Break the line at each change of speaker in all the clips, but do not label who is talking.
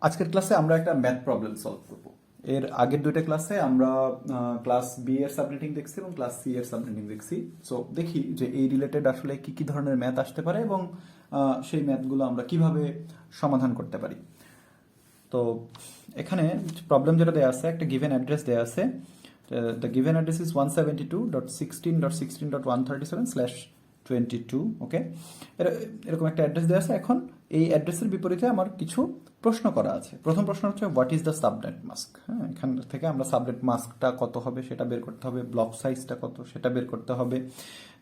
আজকের ক্লাসে আমরা একটা ম্যাথ প্রবলেম সলভ করব। এর আগের দুইটা ক্লাসে আমরা ক্লাস বি এর সাবনেটিং দেখছি এবং ক্লাস সি এর সাবনেটিং দেখছি। সো দেখি যে এই রিলেটেড আসলে কি কি ধরনের ম্যাথ আসতে পারে এবং সেই ম্যাথগুলো আমরা কিভাবে সমাধান করতে পারি। তো এখানে প্রবলেম যেটা দেওয়া আছে, একটা গিভেন অ্যাড্রেস দেওয়া আছে। দ্য গিভেন অ্যাড্রেস ইজ 172.16.137/22, ওকে। এরকম একটা অ্যাড্রেস দেওয়া আছে। এখন এই অ্যাড্রেসের বিপরীতে আমার কিছু প্রশ্ন করা আছে। প্রথম প্রশ্ন হচ্ছে what is the subnet mask. হ্যাঁ, এখান থেকে আমরা সাবনেট মাস্কটা কত হবে সেটা বের করতে হবে, ব্লক সাইজটা কত সেটা বের করতে হবে।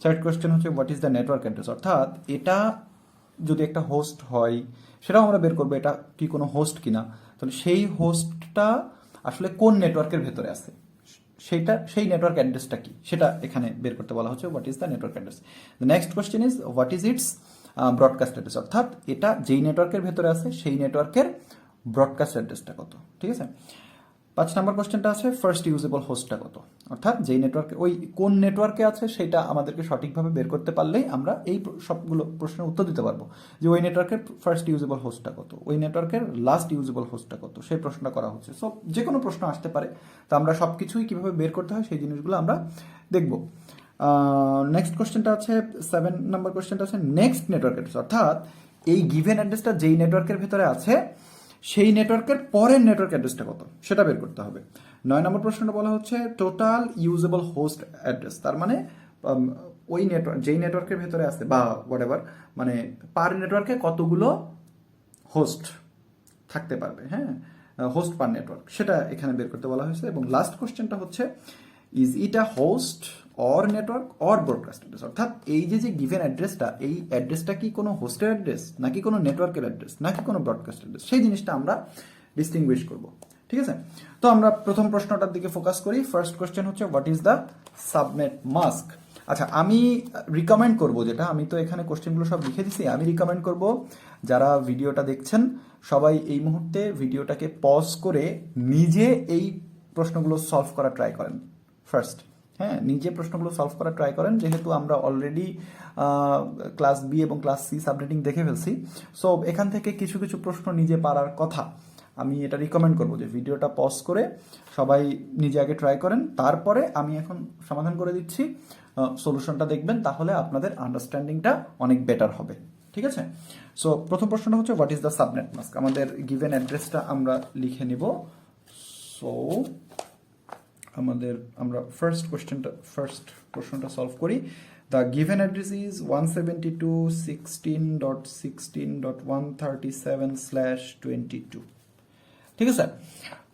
থার্ড কোয়েশ্চেন হচ্ছে what is the network address, অর্থাৎ এটা যদি একটা হোস্ট হয় সেটাও আমরা বের করবো এটা কি কোনো হোস্ট কিনা, তাহলে সেই হোস্টটা আসলে কোন নেটওয়ার্কের ভেতরে আছে সেই নেটওয়ার্ক অ্যাড্রেসটা কি সেটা এখানে বের করতে বলা হচ্ছে what is the network address. The next question is what is it's broadcast address, অর্থাৎ এটা যেই নেটওয়ার্কের ভেতরে আছে সেই নেটওয়ার্কের ব্রডকাস্ট অ্যাড্রেসটা কত। ঠিক আছে, 5 নম্বর কোশ্চেনটা আছে ফার্স্ট ইউজেবল হোস্টটা কত, অর্থাৎ যেই নেটওয়ার্কে ওই কোন নেটওয়ার্কে আছে সেটা আমাদেরকে সঠিকভাবে বের করতে পারলেই আমরা এই সবগুলো প্রশ্নের উত্তর দিতে পারবো যে ওই নেটওয়ার্কের ফার্স্ট ইউজেবল হোস্টটা কত, ওই নেটওয়ার্কের লাস্ট ইউজেবল হোস্টটা কত, সেই প্রশ্নটা করা হচ্ছে। সো যে কোনো প্রশ্ন আসতে পারে, তো আমরা সব কিছুই কীভাবে বের করতে হয় সেই জিনিসগুলো আমরা দেখব। নেক্সট কোশ্চেনটা আছে 7 নম্বর কোশ্চেনটা আছে নেক্সট নেটওয়ার্ক অ্যাড্রেস, অর্থাৎ এই গিভেন অ্যাড্রেসটা যেই নেটওয়ার্কের ভেতরে আছে সেই নেটওয়ার্কের পরের নেটওয়ার্ক অ্যাড্রেসটা কত সেটা বের করতে হবে। 9 নম্বর প্রশ্নটা বলা হচ্ছে টোটাল ইউজেবল হোস্ট অ্যাড্রেস, তার মানে ওই নেটওয়ার্ক যেই নেটওয়ার্কের ভেতরে আছে বা হোয়াটএভার, মানে পার নেটওয়ার্কে কতগুলো হোস্ট থাকতে পারবে, হ্যাঁ, হোস্ট পার নেটওয়ার্ক সেটা এখানে বের করতে বলা হয়েছে। এবং লাস্ট কোশ্চেনটা হচ্ছে is it a host or network or broadcast address, অর্থাৎ এই যে গিভেন অ্যাড্রেসটা, এই অ্যাড্রেসটা কি কোনো হোস্টের অ্যাড্রেস নাকি কোনো নেটওয়ার্কের অ্যাড্রেস নাকি কোনো ব্রডকাস্ট অ্যাড্রেস, সেই জিনিসটা আমরা ডিস্টিংগুইশ করব। ঠিক আছে, তো আমরা প্রথম প্রশ্নটার দিকে ফোকাস করি। ফার্স্ট কোশ্চেন হচ্ছে what is the subnet mask. আচ্ছা, আমি রিকমেন্ড করব, যেটা আমি তো এখানে কোশ্চেনগুলো সব লিখে দিছি, আমি রিকমেন্ড করব যারা ভিডিওটা দেখছেন সবাই এই মুহূর্তে ভিডিওটাকে পজ করে নিজে এই প্রশ্নগুলো সলভ করা ট্রাই করেন ফার্স্ট। হ্যাঁ, নিজে প্রশ্নগুলো সলভ করা ট্রাই করেন, যেহেতু আমরা অলরেডি ক্লাস বি এবং ক্লাস সি সাবনেটিং দেখে ফেলছি। সো এখান থেকে কিছু কিছু প্রশ্ন নিজে পারার কথা। আমি এটা রিকমেন্ড করবো যে ভিডিওটা পজ করে সবাই নিজে আগে ট্রাই করেন, তারপরে আমি এখন সমাধান করে দিচ্ছি, সলিউশনটা দেখবেন, তাহলে আপনাদের আন্ডারস্ট্যান্ডিংটা অনেক বেটার হবে। ঠিক আছে, সো প্রথম প্রশ্নটা হচ্ছে what is the subnet mask. আমাদের গিভেন অ্যাড্রেসটা আমরা লিখে নিব। সো আমরা ফার্স্ট প্রশ্নটা সলভ করি। The given address is 172.16.137/22। ঠিক আছে,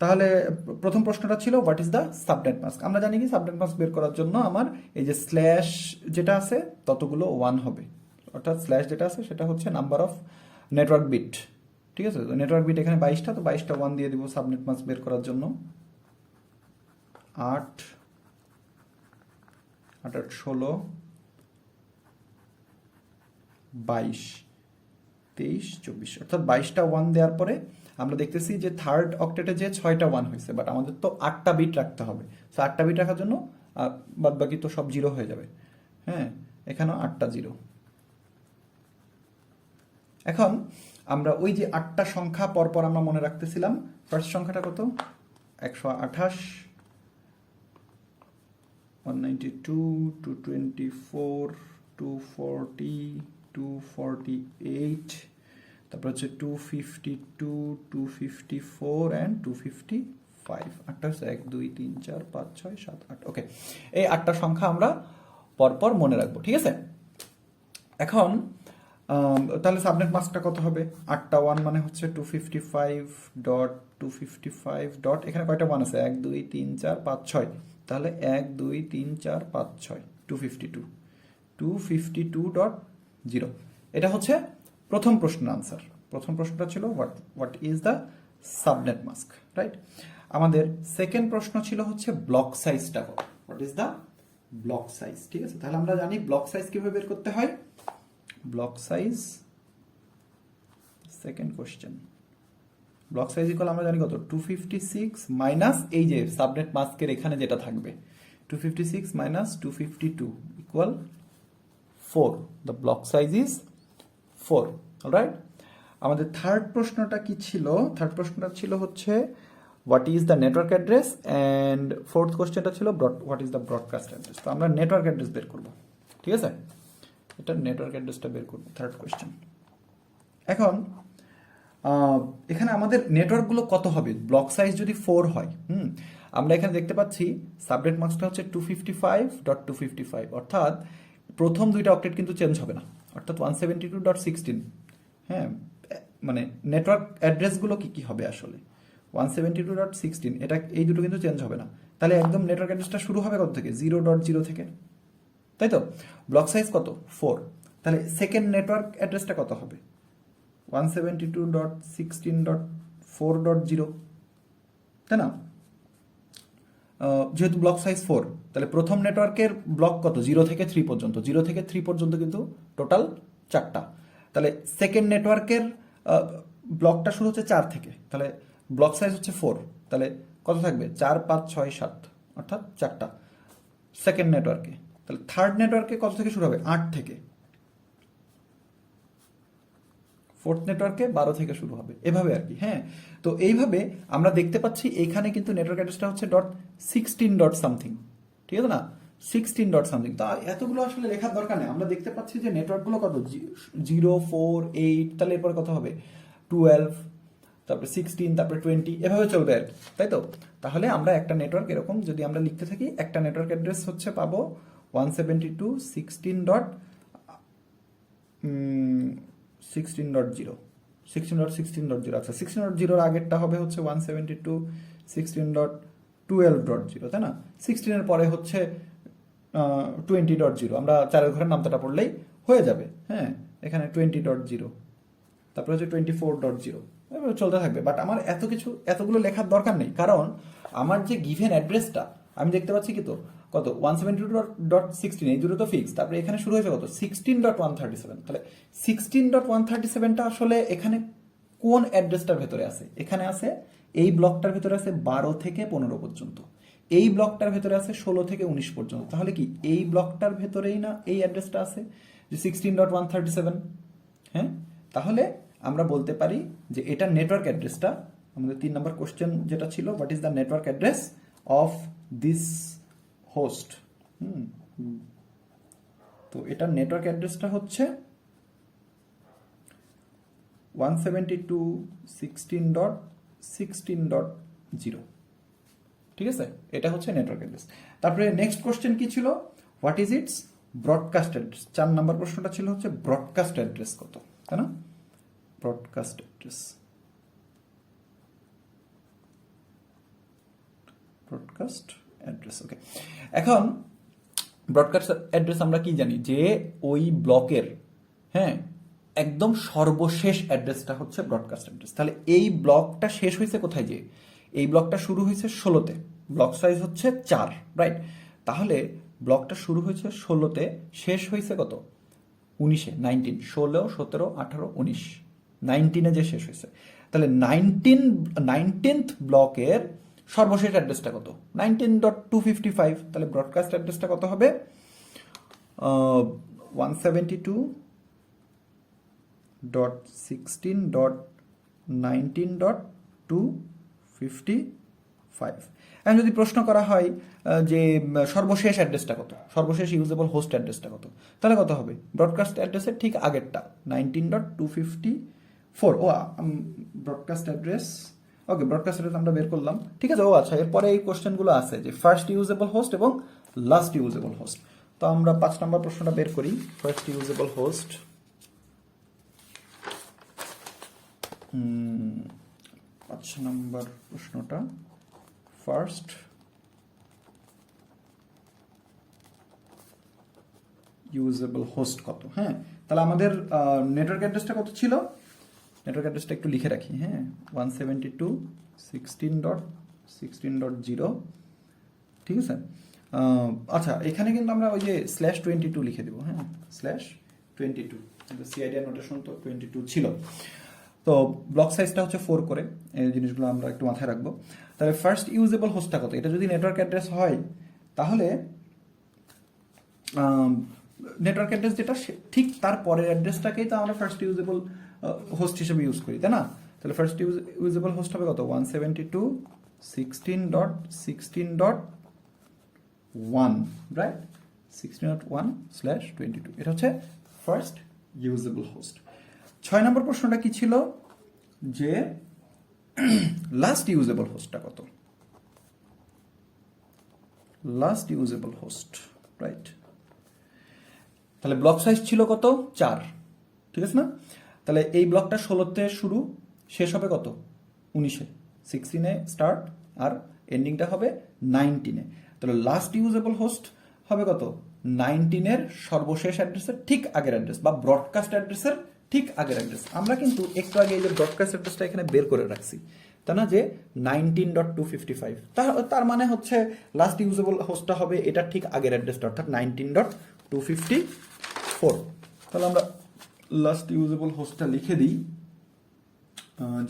তাহলে প্রথম প্রশ্নটা ছিল what is the subnet mask. আমরা জানি কি সাবনেট মাস্ক বের করার জন্য আমার এই যে স্ল্যাশ যেটা আছে ততগুলো 1 হবে, অর্থাৎ স্ল্যাশ যেটা আছে সেটা হচ্ছে নাম্বার অফ নেটওয়ার্ক বিট। ঠিক আছে, তো নেটওয়ার্ক বিট এখানে 22টা, তো 22টা 1 দিয়ে দিব সাবনেট মাস্ক বের করার জন্য। 8 8 8 16 22 23 24, অর্থাৎ 22টা 1 দেওয়ার পরে আমরা দেখতেছি যে থার্ড অক্টেটে যে 6টা 1 হয়েছে, বাট আমাদের তো 8টা বিট রাখতে হবে। সো 8টা বিট রাখার জন্য বাদ বাকি তো সব জিরো হয়ে যাবে। হ্যাঁ, এখানেও 8টা জিরো। এখন আমরা ওই যে 8টা সংখ্যা পরপর আমরা মনে রাখতেছিলাম। ফার্স্ট সংখ্যাটা কত? 128, 192, 224, 240, 248, তারপর হচ্ছে 252, 254 অ্যান্ড 255। 8টা হচ্ছে 1 2 3 4 5 6 7 8। ওকে, এই 8টা সংখ্যা আমরা পরপর মনে রাখবো। ঠিক আছে, এখন তাহলে সাবনেট মাস্কটা কত হবে? 8টা 1 মানে হচ্ছে 255.255 ডট, এখানে কয়টা 1 আছে? 1 2 3 4 5 6, তাহলে 1 2 3 4 5 6 252.0। এটা হচ্ছে প্রথম প্রশ্নের আনসার। প্রথম প্রশ্নটা ছিল what is the subnet mask, right. আমাদের সেকেন্ড প্রশ্ন ছিল হচ্ছে ব্লক সাইজটা কত, what is the block size. ঠিক আছে, তাহলে আমরা জানি ব্লক সাইজ কিভাবে বের করতে হয়। Block size, second question, block size equal আমরা জানি কত? 256 মাইনাস এই যে সাবনেট মাস্কের এখানে যেটা থাকবে 256 minus 252 equal 4। The block size is 4, alright. আমাদের থার্ড প্রশ্নটা কি ছিল? থার্ড প্রশ্নটা ছিল হচ্ছে what is the network address, and fourth কোশ্চেনটা ছিল what is the broadcast address. তো আমরা নেটওয়ার্ক অ্যাড্রেস বের করব, ঠিক আছে? এটা নেটওয়ার্ক অ্যাড্রেসটা বের করব, থার্ড কোশ্চেন। এখন এখানে আমাদের নেটওয়ার্কগুলো কত হবে? ব্লক সাইজ যদি 4 হয়, আমরা এখানে দেখতে পাচ্ছি সাবনেট মাস্কটা হচ্ছে 255.255, অর্থাৎ প্রথম দুইটা অক্টেট কিন্তু চেঞ্জ হবে না, অর্থাৎ 172.16। হ্যাঁ, মানে নেটওয়ার্ক অ্যাড্রেসগুলো কি কি হবে আসলে? 172.16, এটা এই দুটো কিন্তু চেঞ্জ হবে না। তাহলে একদম নেটওয়ার্ক অ্যাড্রেসটা শুরু হবে কত থেকে? 0.0 থেকে, তাই তো? ব্লক সাইজ কত? 4। তাহলে সেকেন্ড নেটওয়ার্ক অ্যাড্রেসটা কত হবে? 172.16.4.0, তাই না? যেহেতু ব্লক সাইজ 4, তাহলে প্রথম নেটওয়ার্কের ব্লক কত? 0 থেকে 3 পর্যন্ত। 0 থেকে 3 পর্যন্ত কিন্তু টোটাল 4টা। তাহলে সেকেন্ড নেটওয়ার্কের ব্লকটা শুরু হচ্ছে 4 থেকে, তাহলে ব্লক সাইজ হচ্ছে 4, তাহলে কত থাকবে? 4, 5, 6, 7, অর্থাৎ 4টা সেকেন্ড নেটওয়ার্কে। তাহলে থার্ড নেটওয়ার্কে কত থেকে শুরু হবে? 8 থেকে। ফোর্থ নেটওয়ার্কে 12 থেকে শুরু হবে, এভাবে আর কি। হ্যাঁ, তো এইভাবে আমরা দেখতে পাচ্ছি এখানে কিন্তু নেটওয়ার্ক অ্যাড্রেসটা হচ্ছে .16 ডট সামথিং, ঠিক আছে না? 16 ডট সামথিং। তা এতগুলো আসলে লেখার দরকার নেই, আমরা দেখতে পাচ্ছি যে নেটওয়ার্কগুলো কত? 0, 4, 8, তাহলে এরপরে কত হবে? 12, তারপরে 16, তারপরে 20, এভাবে চলবে আর কি, তাই তো? তাহলে আমরা একটা নেটওয়ার্ক এরকম যদি আমরা লিখতে থাকি, একটা নেটওয়ার্ক অ্যাড্রেস হচ্ছে পাবো 172.16.16.0, 16.16.0। আচ্ছা, 16.0 আগেরটা হবে হচ্ছে 172.16.12.0, তাই না? 16 এর পরে হচ্ছে 20.0, আমরা চারের ঘরের নামতাটা পড়লেই হয়ে যাবে। হ্যাঁ, এখানে 20.0, তারপরে হচ্ছে 24.0, এভাবে চলতে থাকবে। বাট আমার এতগুলো লেখার দরকার নেই, কারণ আমার যে গিভেন অ্যাড্রেসটা আমি দেখতে পাচ্ছি কি, তো কত? 172.16, এই দুটো তো ফিক্স। তারপরে এখানে শুরু হয়েছে কত? 16.137। তাহলে 16.137টা আসলে এখানে কোন অ্যাড্রেসটার ভেতরে আছে? এখানে আছে এই ব্লকটার ভেতরে আছে 12 থেকে 15 পর্যন্ত, এই ব্লকটার ভেতরে আছে 16 থেকে 19 পর্যন্ত। তাহলে কি এই ব্লকটার ভেতরেই না এই অ্যাড্রেসটা আছে, যে 16.137? হ্যাঁ, তাহলে আমরা বলতে পারি যে এটা নেটওয়ার্ক অ্যাড্রেসটা। আমাদের 3 নম্বর কোশ্চেন যেটা ছিল, what is the network address of this host. তো এটার নেটওয়ার্ক অ্যাড্রেসটা হচ্ছে 172.16.16.0, ঠিক আছে? এটা হচ্ছে নেটওয়ার্ক অ্যাড্রেস। তারপরে নেক্সট কোশ্চেন কি ছিল? What is it's broadcast address. 4 নম্বর প্রশ্নটা ছিল হচ্ছে ব্রডকাস্ট অ্যাড্রেস কত, তাই না? ব্রডকাস্ট অ্যাড্রেস, ব্রডকাস্ট অ্যাড্রেস, ওকে। এখন ব্রডকাস্ট অ্যাড্রেস আমরা কি জানি? যে ওই ব্লকের, হ্যাঁ, একদম সর্বশেষ অ্যাড্রেসটা হচ্ছে ব্রডকাস্ট অ্যাড্রেস। তাহলে এই ব্লকটা শেষ হয়েছে কোথায়? যে এই ব্লকটা শুরু হয়েছে 16তে, ব্লক সাইজ হচ্ছে 4, রাইট? তাহলে ব্লকটা শুরু হয়েছে 16তে, শেষ হয়েছে কত? 19-এ, 19, 16, 17, 18, 19, 19-এ যে শেষ হয়েছে। তাহলে 19th ব্লকের সর্বশেষ অ্যাড্রেসটা কত? 19.255। তাহলে ব্রডকাস্ট অ্যাড্রেসটা কত হবে? 172.16.19.255। এখন যদি প্রশ্ন করা হয় যে সর্বশেষ অ্যাড্রেসটা কত, সর্বশেষ ইউজেবল হোস্ট অ্যাড্রেসটা কত, তাহলে কত হবে? ব্রডকাস্ট অ্যাড্রেসের ঠিক আগেরটা 19.254। ও, ব্রডকাস্ট অ্যাড্রেস, ওকে, ব্রডকাস্ট অ্যাড্রেস আমরা বের করলাম, ঠিক আছে। ও আচ্ছা, এরপরে এই কোশ্চেনগুলো আছে যে ফার্স্ট ইউজেবল হোস্ট এবং লাস্ট ইউজেবল হোস্ট। তো আমরা 5 নম্বর প্রশ্নটা বের করি। ফার্স্ট ইউজেবল হোস্ট, 5 নম্বর প্রশ্নটা, ফার্স্ট ইউজেবল হোস্ট কত? হ্যাঁ, তাহলে আমাদের নেটওয়ার্ক অ্যাড্রেসটা কত ছিল? নেটওয়ার্ক অ্যাড্রেসটা একটু লিখে রাখি। হ্যাঁ, 172.16.16.0, ঠিক আছে। আচ্ছা, এখানে কিন্তু আমরা ওই যে /22 লিখে দেবো। হ্যাঁ, /22, সিআইডিআর নোটেশন তো 22 ছিল। তো ব্লক সাইজটা হচ্ছে 4 করে, এই জিনিসগুলো আমরা একটু মাথায় রাখবো। তাহলে ফার্স্ট ইউজেবল হোস্টটা কত? এটা যদি নেটওয়ার্ক অ্যাড্রেস হয়, তাহলে নেটওয়ার্ক অ্যাড্রেস যেটা ঠিক তার পরের অ্যাড্রেসটাকেই তো আমরা ফার্স্ট ইউজেবল হোস্ট হিসেবে ইউজ করি, তাই না? তাহলে ফার্স্ট ইউজেবল হোস্ট হবে কত? 172.16.1, রাইট? 16.1/22, এটা হচ্ছে ফার্স্ট ইউজেবল হোস্ট। 6 নম্বর প্রশ্নটা কি ছিল? যে লাস্ট ইউজেবল হোস্টটা কত? Last usable host, right? তাহলে ব্লক সাইজ ছিল কত? 4, ঠিক আছে না? তাহলে এই ব্লকটা 16তে শুরু, শেষ হবে কত? 19-এ, 16-এ স্টার্ট, আর এন্ডিংটা হবে 19-এ। তাহলে লাস্ট ইউজেবল হোস্ট হবে কত? 19-এর সর্বশেষ অ্যাড্রেসের ঠিক আগের অ্যাড্রেস, বা ব্রডকাস্ট অ্যাড্রেসের ঠিক আগের অ্যাড্রেস। আমরা কিন্তু একটু আগে এই যে ব্রডকাস্ট অ্যাড্রেসটা এখানে বের করে রাখছি, তা না, যে 19.255, তার মানে হচ্ছে লাস্ট ইউজেবল হোস্টটা হবে এটা ঠিক আগের অ্যাড্রেসটা, অর্থাৎ 19.254। তাহলে আমরা লাস্ট ইউজেবল হোস্টটা লিখে দিই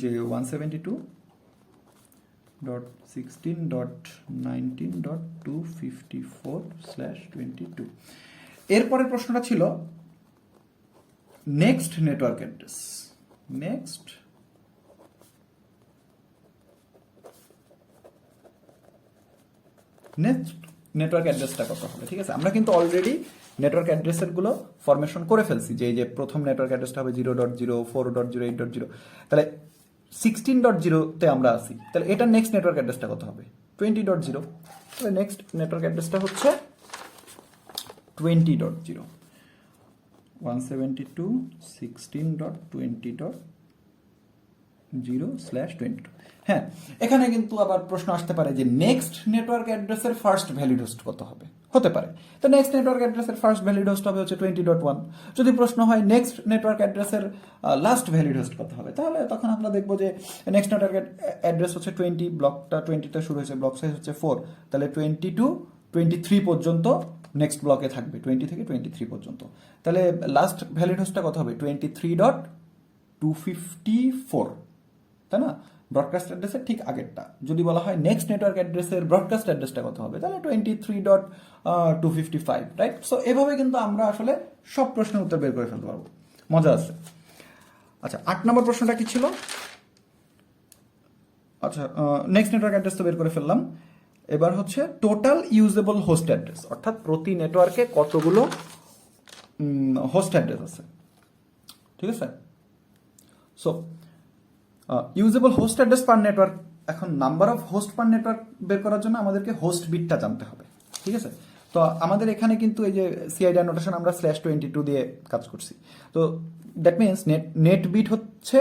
যে 172.16.19.254/22। এরপরের প্রশ্নটা ছিল next network address. Next network অ্যাড্রেসটা কত হবে? ঠিক আছে, আমরা কিন্তু অলরেডি নেটওয়ার্ক অ্যাড্রেসের গুলো ফরমেশন করে ফেলছি, যে এই যে প্রথম নেটওয়ার্ক অ্যাড্রেসটা হবে 0.0, 4.0, 8.0। তাহলে 16.0-তে আমরা আছি, তাহলে এটার নেক্সট নেটওয়ার্ক অ্যাড্রেসটা কত হবে? 20.0। তাহলে নেক্সট নেটওয়ার্ক অ্যাড্রেসটা হচ্ছে 20.0, 172.16.20.0/22। হ্যাঁ, এখানে কিন্তু আবার প্রশ্ন আসতে পারে যে নেক্সট নেটওয়ার্ক অ্যাড্রেসের ফার্স্ট ভ্যালিড হোস্ট কত হবে? হতে পারে। তো নেক্সট নেটওয়ার্ক অ্যাড্রেসের ফার্স্ট ভ্যালিড হোস্ট হবে হচ্ছে 20.1। যদি প্রশ্ন হয় নেক্সট নেটওয়ার্ক অ্যাড্রেসের লাস্ট ভ্যালিড হোস্ট কত হবে, তাহলে তখন আমরা দেখবো যে নেক্সট নেটওয়ার্ক অ্যাড্রেস হচ্ছে 20, ব্লকটা 20-তে শুরু হয়েছে, ব্লক সাইজ হচ্ছে 4, তাহলে 22-23 পর্যন্ত নেক্সট ব্লকে থাকবে, 20 থেকে 23 পর্যন্ত। তাহলে লাস্ট ভ্যালিড হোস্টটা কত হবে? 23.254, তাই না? ব্রডকাস্ট অ্যাড্রেসের ঠিক আগেরটা। যদি বলা হয় নেক্সট নেটওয়ার্ক অ্যাড্রেসের ব্রডকাস্ট অ্যাড্রেসটা কত হবে, তাহলে 23.255, রাইট? সো এভাবে কিন্তু আমরা আসলে সব প্রশ্নের উত্তর বের করে ফেলতে পারবো। মজা আছে। আচ্ছা, 8 নম্বর প্রশ্নটা কি ছিল? আচ্ছা, নেক্সট নেটওয়ার্ক অ্যাড্রেস তো বের করে ফেললাম। এবার হচ্ছে টোটাল ইউজেবল হোস্ট অ্যাড্রেস, অর্থাৎ প্রতি নেটওয়ার্কে কতগুলো হোস্ট অ্যাড্রেস আছে, ঠিক আছে? সো ইউজেবল হোস্ট অ্যাড্রেস পার নেটওয়ার্ক, এখন number of host per network বের করার জন্য আমাদেরকে হোস্ট বিটটা জানতে হবে, ঠিক আছে? তো আমাদের এখানে কিন্তু এই যে সিআইডি নোটেশন আমরা /22 দিয়ে কাজ করছি। তো দ্যাট মিনস নেট বিট হচ্ছে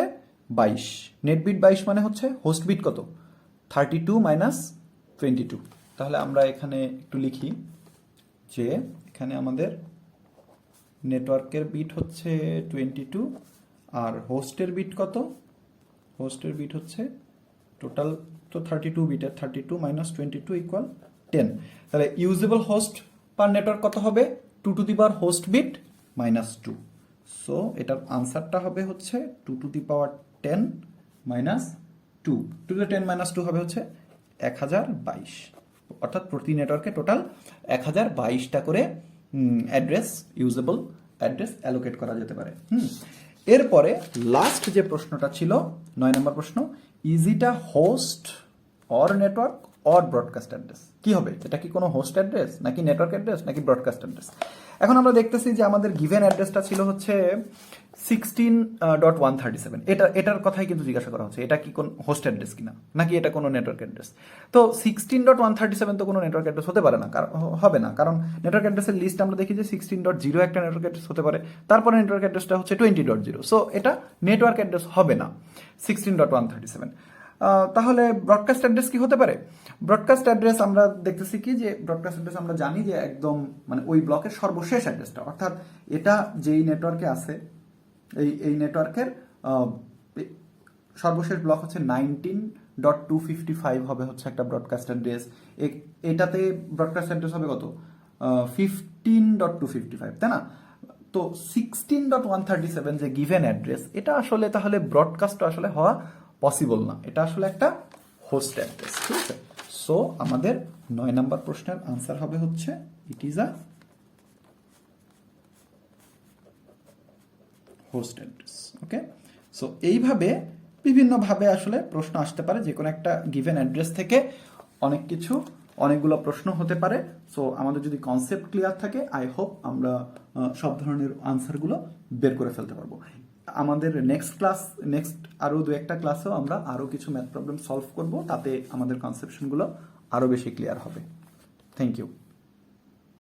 22, নেট বিট 22 মানে হচ্ছে হোস্ট বিট কত? 32 - 22। তাহলে আমরা এখানে একটু লিখি যে এখানে আমাদের নেটওয়ার্কের বিট হচ্ছে 22, আর হোস্টের বিট কত? হোস্টের বিট হচ্ছে টোটাল তো 32 বিটের, 32 - 22 = 10। তাহলে ইউজেবল হোস্ট পার নেটওয়ার্ক কত হবে? 2 to the power host bit -2। So এটার আনসারটা হবে হচ্ছে 2 টু দি পাওয়ার 10 - 2। 2 টু দি 10 - 2 হবে হচ্ছে 1022। অর্থাৎ প্রতি নেটওয়ার্কে টোটাল 1022টা করে অ্যাড্রেস, ইউজেবল অ্যাড্রেস অ্যালোকেট করা যেতে পারে। এরপরে লাস্ট যে প্রশ্নটা ছিল 9 নম্বর প্রশ্ন, is it a host or network or broadcast address? কি হবে এটা? কি কোনো হোস্ট অ্যাড্রেস, নাকি নেটওয়ার্ক অ্যাড্রেস, নাকি ব্রডকাস্ট অ্যাড্রেস? এখন আমরা দেখতেছি যে আমাদের গিভেন অ্যাড্রেসটা ছিল হচ্ছে 16.137। এটার কথাই কিন্তু জিজ্ঞাসা করা হচ্ছে, এটা কি কোন হোস্ট অ্যাড্রেস কিনা, নাকি এটা কোনো নেটওয়ার্ক অ্যাড্রেস? তো 16.137 তো কোনো নেটওয়ার্ক অ্যাড্রেস হতে পারে না, হবে না, কারণ নেটওয়ার্ক অ্যাড্রেসের লিস্ট আমরা দেখি যে 16.0 একটা নেটওয়ার্ক অ্যাড্রেস হতে পারে, তারপরে নেটওয়ার্ক অ্যাড্রেসটা হচ্ছে 20.0। সো এটা নেটওয়ার্ক অ্যাড্রেস হবে না 16.137। তাহলে ব্রডকাস্ট অ্যাড্রেস কি হতে পারে? ব্রডকাস্ট অ্যাড্রেস আমরা দেখতেছি কি, যে ব্রডকাস্ট অ্যাড্রেস আমরা জানি যে একদম মানে ওই ব্লকের সর্বশেষ অ্যাড্রেসটা, অর্থাৎ এটা যেই নেটওয়ার্কে আছে এই নেটওয়ার্কের সর্বশেষ ব্লক হচ্ছে 19.255 হবে হচ্ছে একটা ব্রডকাস্ট অ্যাড্রেস। এটাতে ব্রডকাস্ট অ্যাড্রেস হবে কত? 15.255, তাই না? তো 16.137 যে গিভেন অ্যাড্রেস, এটা আসলে তাহলে ব্রডকাস্ট আসলে হওয়া পসিবল না, এটা আসলে একটা হোস্ট অ্যাড্রেস, ঠিক আছে? সো আমাদের 9 নম্বর প্রশ্নের আনসার হবে হচ্ছে it is a host address. Okay, so এইভাবে বিভিন্নভাবে আসলে প্রশ্ন আসতে পারে, যে কোনো একটা গিভেন অ্যাড্রেস থেকে অনেকগুলো প্রশ্ন হতে পারে। সো আমাদের যদি কনসেপ্ট ক্লিয়ার থাকে, আই হোপ আমরা সব ধরনের আনসারগুলো বের করে ফেলতে পারবো। আমাদের নেক্সট আরও দু একটা ক্লাসেও আমরা আরও কিছু ম্যাথ প্রবলেম সলভ করব, তাতে আমাদের কনসেপশনগুলো আরও বেশি ক্লিয়ার হবে। Thank you.